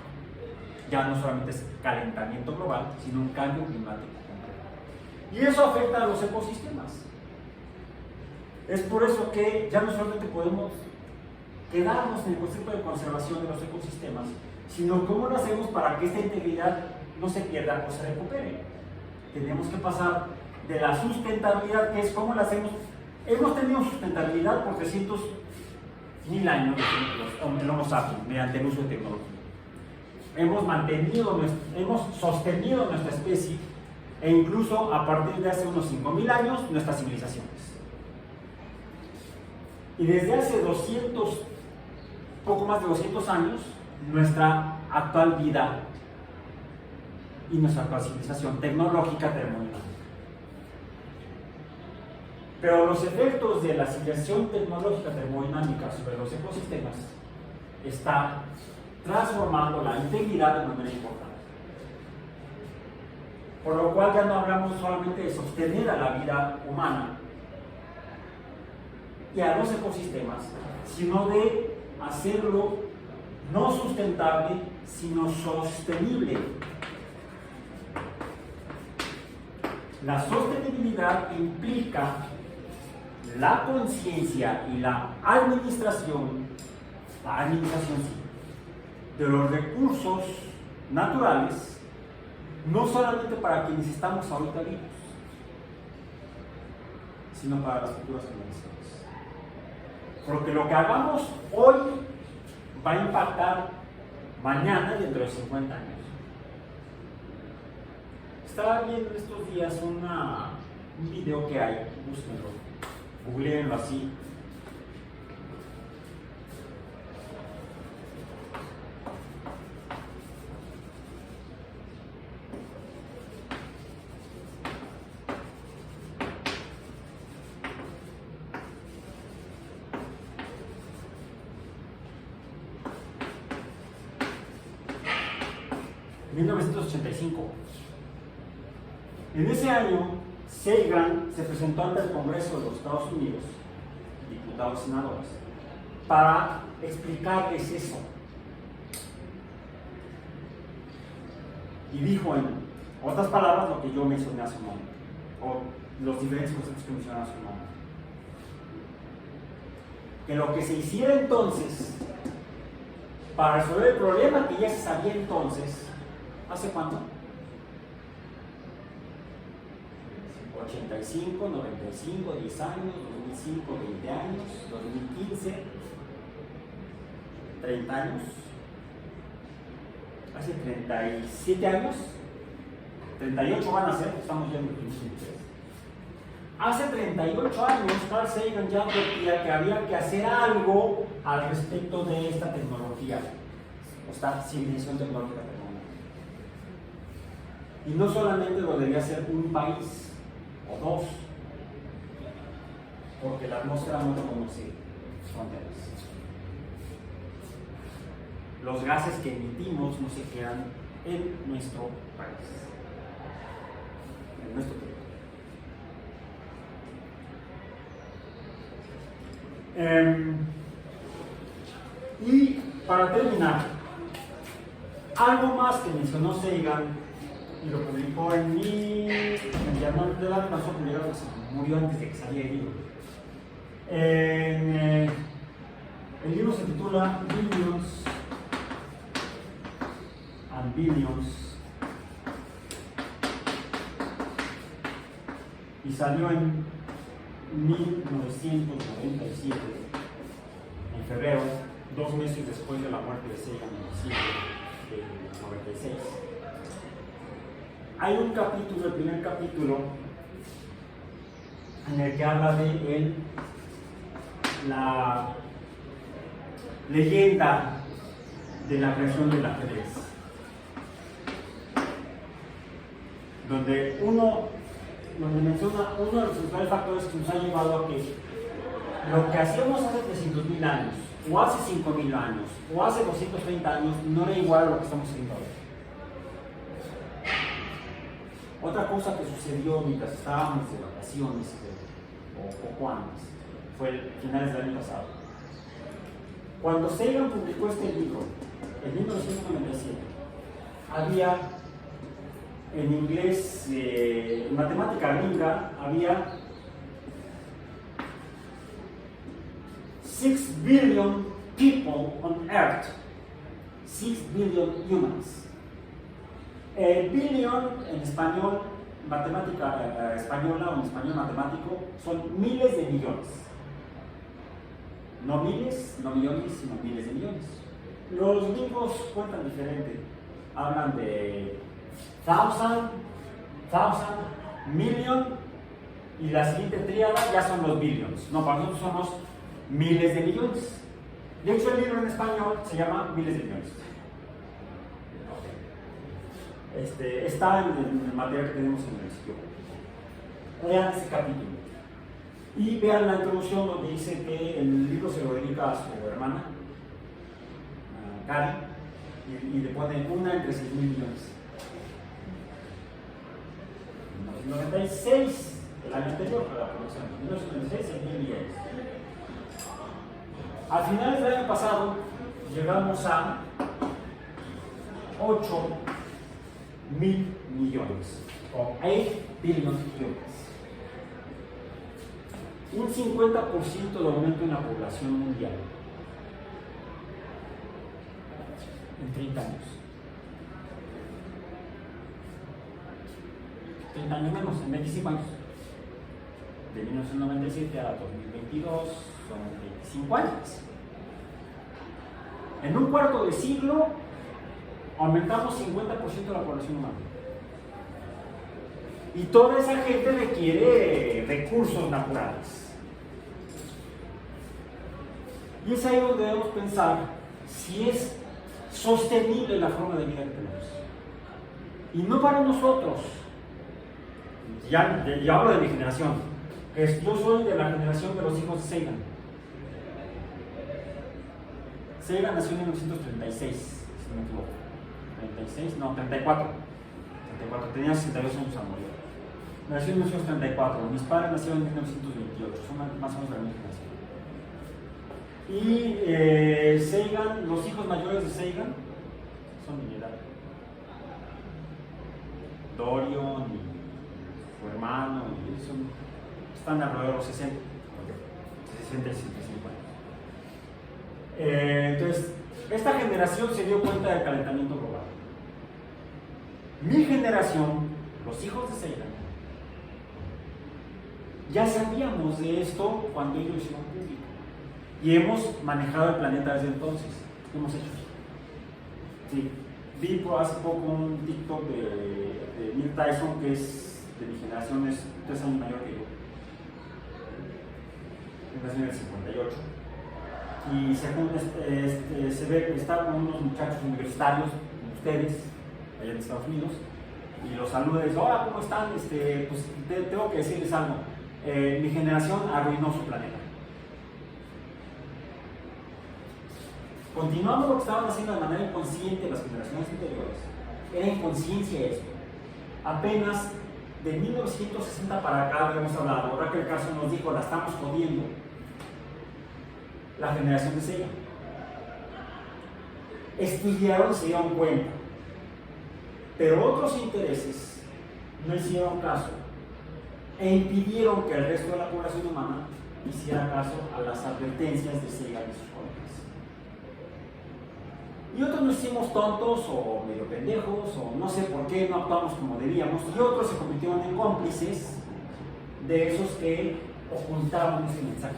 Ya no solamente es calentamiento global, sino un cambio climático completo. Y eso afecta a los ecosistemas. Es por eso que ya no solamente podemos quedarnos en el concepto de conservación de los ecosistemas, sino cómo lo hacemos para que esta integridad no se pierda o se recupere. Tenemos que pasar de la sustentabilidad, que es cómo la hacemos. Hemos tenido sustentabilidad por 300.000 años, el Homo sapiens, mediante el uso de tecnología. Hemos sostenido nuestra especie e incluso a partir de hace unos 5.000 años nuestras civilizaciones. Y desde hace poco más de 200 años, nuestra actual vida y nuestra actual civilización tecnológica termodinámica. Pero los efectos de la civilización tecnológica termodinámica sobre los ecosistemas está transformando la integridad de manera importante. Por lo cual ya no hablamos solamente de sostener a la vida humana y a los ecosistemas, sino de hacerlo no sustentable, sino sostenible. La sostenibilidad implica la conciencia y la administración sí, de los recursos naturales, no solamente para quienes estamos ahorita vivos, sino para las futuras generaciones. Porque lo que hagamos hoy va a impactar mañana y dentro de 50 años. Estaba viendo estos días un video que hay, búsquenlo, googleenlo así. 1985. En ese año, Sagan se presentó ante el Congreso de los Estados Unidos, diputados y senadores, para explicarles eso. Y dijo en otras palabras lo que yo mencioné hace un momento, o los diferentes conceptos que mencioné hace un momento. Que lo que se hiciera entonces para resolver el problema que ya se sabía entonces, ¿hace cuánto? 85, 95, 10 años, 2005, 20 años, 2015, 30 años, hace 37 años, 38 van a ser, estamos ya en 2023. Hace 38 años, Carl Sagan ya advertía que había que hacer algo al respecto de esta tecnología, esta civilización tecnológica. Y no solamente lo debía hacer un país o dos, porque la atmósfera no conoce fronteras. Los gases que emitimos no se quedan en nuestro país, en nuestro territorio. Y para terminar, algo más que mencionó Sagan y lo publicó en ya no de la pasó publicado, que se murió antes de que saliera el libro. El libro se titula Billions and Billions y salió en 1997, en febrero, 2 meses después de la muerte de Sagan en diciembre del 96. Hay un capítulo, el primer capítulo, en el que habla de la leyenda de la creación del ajedrez, donde menciona uno de los principales factores que nos ha llevado a que lo que hacíamos hace 300.000 años, o hace 5.000 años, o hace 230 años, no era igual a lo que estamos haciendo ahora. Otra cosa que sucedió mientras estábamos de vacaciones, o poco antes, fue finales del año pasado. Cuando Sagan publicó este libro, en 1997, había en inglés, en matemática gringa, había 6 billion people on Earth, 6 billion humans. Billion en español, matemática española o en español matemático, son miles de millones. No miles, no millones, sino miles de millones. Los gringos cuentan diferente. Hablan de thousand, million, y la siguiente tríada ya son los billions. No, para nosotros somos miles de millones. De hecho, el libro en español se llama Miles de millones. Está en el material que tenemos en el sitio. Vean ese capítulo. Y vean la introducción donde dice que el libro se lo dedica a su hermana, a Cari, y le pone una entre 6.000 millones. En 1996, el año anterior para la producción, en 1996, 6.000 millones. Al final del año pasado, llegamos a 8.000 millones, o 8 billion humans. Un 50% de aumento en la población mundial en 30 años. 30 años menos, en 25 años. De 1997 a 2022 son 25 años. En un cuarto de siglo aumentamos 50% de la población humana. Y toda esa gente requiere recursos naturales. Y es ahí donde debemos pensar si es sostenible la forma de vida que tenemos. Y no para nosotros. Ya hablo de mi generación. Yo soy de la generación de los hijos de Sagan. Sagan nació en 1936, si no me equivoco. 36, no, 34. 34, tenía 62 años al morir. Nació en 1934, mis padres nacieron en 1928, son más o menos de la misma generación. Y Sagan, los hijos mayores de Sagan son de mi edad. Dorion y su hermano, están alrededor de los 60 y 65 años. Entonces, esta generación se dio cuenta del calentamiento global. Mi generación, los hijos de Sagan, ya sabíamos de esto cuando ellos hicieron público. Y hemos manejado el planeta desde entonces. ¿Qué hemos hecho? Sí. Vi por hace poco un TikTok de Neil Tyson, que es de mi generación, es 3 años mayor que yo. Nació en el 58. Y se ve que está con unos muchachos universitarios, como ustedes, allá en Estados Unidos, y los saluda y dice: hola, ¿cómo están? Pues tengo que decirles algo. Mi generación arruinó su planeta. Continuando lo que estaban haciendo de manera inconsciente las generaciones anteriores, era inconsciencia eso. Apenas de 1960 para acá lo hemos hablado. Ahora que el caso nos dijo: la estamos jodiendo. La generación de Sega estudiaron y se dieron cuenta, pero otros intereses no hicieron caso e impidieron que el resto de la población humana hiciera caso a las advertencias de Sega y sus colegas. Y otros nos hicimos tontos o medio pendejos, o no sé por qué no actuamos como debíamos, y otros se convirtieron en cómplices de esos que ocultaban ese mensaje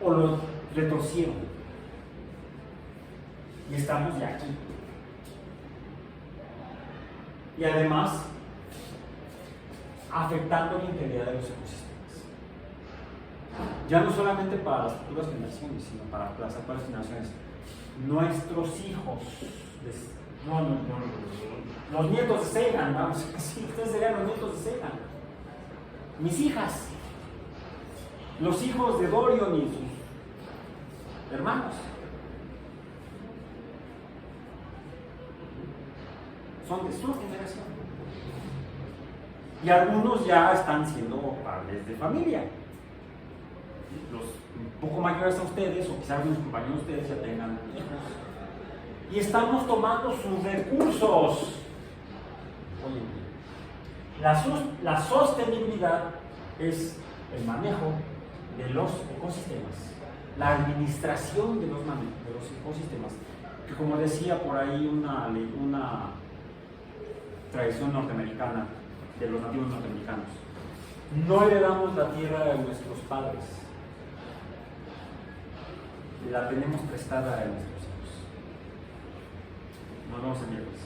o lo retorcieron. Y estamos ya aquí. Y además, afectando la integridad de los ecosistemas. Ya no solamente para las futuras generaciones, sino para las actuales generaciones. Nuestros hijos, los nietos de Sagan, vamos a decir, ustedes serían los nietos de Sagan. Mis hijas, los hijos de Dorion y sus hermanos. Son de su generación. Y algunos ya están siendo padres de familia. Los un poco mayores a ustedes, o quizás algunos compañeros de ustedes ya tengan hijos. Y estamos tomando sus recursos. Oye, la sostenibilidad es el manejo de los ecosistemas, la administración de los ecosistemas, que como decía por ahí una tradición norteamericana, de los nativos norteamericanos, no heredamos la tierra de nuestros padres, la tenemos prestada de nuestros hijos. Nos vemos el miércoles.